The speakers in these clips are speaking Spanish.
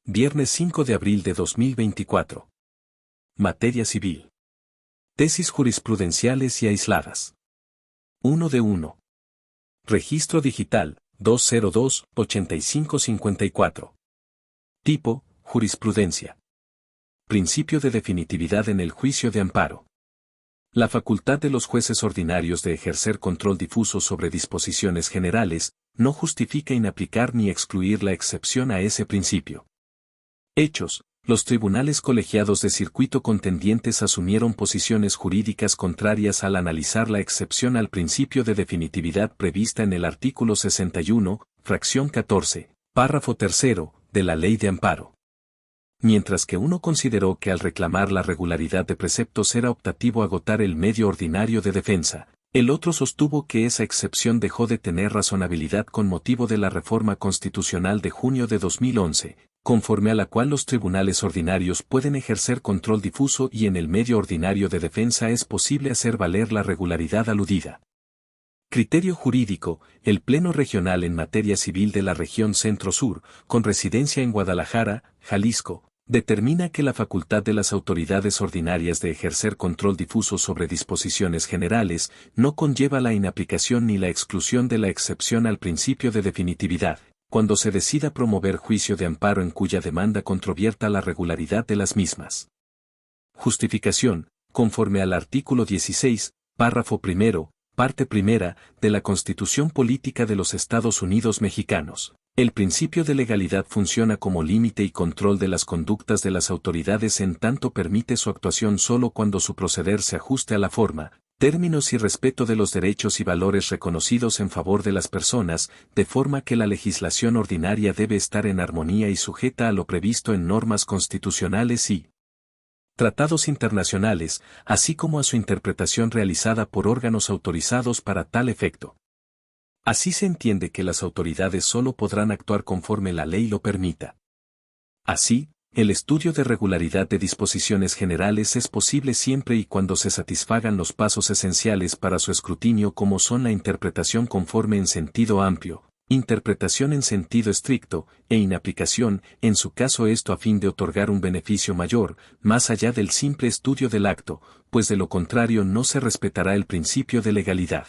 Viernes 5 de abril de 2024. Materia civil. Tesis jurisprudenciales y aisladas. 1 de 1. Registro digital, 202-8554. Tipo, jurisprudencia. Principio de definitividad en el juicio de amparo. La facultad de los jueces ordinarios de ejercer control difuso sobre disposiciones generales, no justifica inaplicar ni excluir la excepción a ese principio. Hechos: los tribunales colegiados de circuito contendientes asumieron posiciones jurídicas contrarias al analizar la excepción al principio de definitividad prevista en el artículo 61, fracción 14, párrafo 3, de la Ley de Amparo. Mientras que uno consideró que al reclamar la regularidad de preceptos era optativo agotar el medio ordinario de defensa, el otro sostuvo que esa excepción dejó de tener razonabilidad con motivo de la reforma constitucional de junio de 2011, conforme a la cual los tribunales ordinarios pueden ejercer control difuso y en el medio ordinario de defensa es posible hacer valer la regularidad aludida. Criterio jurídico: el Pleno Regional en Materia Civil de la Región Centro-Sur, con residencia en Guadalajara, Jalisco, determina que la facultad de las autoridades ordinarias de ejercer control difuso sobre disposiciones generales no conlleva la inaplicación ni la exclusión de la excepción al principio de definitividad, cuando se decida promover juicio de amparo en cuya demanda controvierta la regularidad de las mismas. Justificación: conforme al artículo 16, párrafo primero, parte primera, de la Constitución Política de los Estados Unidos Mexicanos. El principio de legalidad funciona como límite y control de las conductas de las autoridades en tanto permite su actuación solo cuando su proceder se ajuste a la forma, términos y respeto de los derechos y valores reconocidos en favor de las personas, de forma que la legislación ordinaria debe estar en armonía y sujeta a lo previsto en normas constitucionales y tratados internacionales, así como a su interpretación realizada por órganos autorizados para tal efecto. Así se entiende que las autoridades solo podrán actuar conforme la ley lo permita. Así, el estudio de regularidad de disposiciones generales es posible siempre y cuando se satisfagan los pasos esenciales para su escrutinio, como son la interpretación conforme en sentido amplio, interpretación en sentido estricto, e inaplicación, en su caso esto a fin de otorgar un beneficio mayor, más allá del simple estudio del acto, pues de lo contrario no se respetará el principio de legalidad.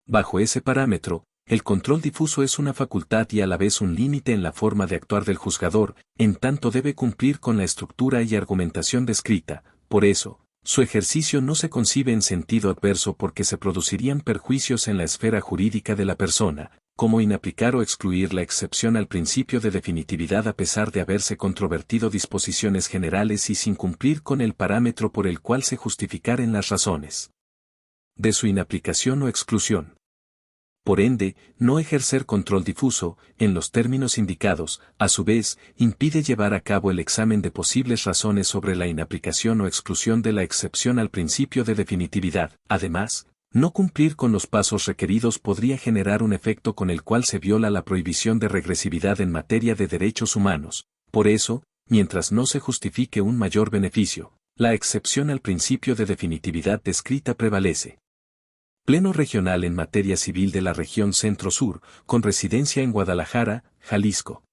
Bajo ese parámetro, el control difuso es una facultad y a la vez un límite en la forma de actuar del juzgador, en tanto debe cumplir con la estructura y argumentación descrita. Por eso, su ejercicio no se concibe en sentido adverso porque se producirían perjuicios en la esfera jurídica de la persona, como inaplicar o excluir la excepción al principio de definitividad a pesar de haberse controvertido disposiciones generales y sin cumplir con el parámetro por el cual se justificaren las razones de su inaplicación o exclusión. Por ende, no ejercer control difuso, en los términos indicados, a su vez, impide llevar a cabo el examen de posibles razones sobre la inaplicación o exclusión de la excepción al principio de definitividad. Además, no cumplir con los pasos requeridos podría generar un efecto con el cual se viola la prohibición de regresividad en materia de derechos humanos. Por eso, mientras no se justifique un mayor beneficio, la excepción al principio de definitividad descrita prevalece. Pleno Regional en Materia Civil de la Región Centro-Sur, con residencia en Guadalajara, Jalisco.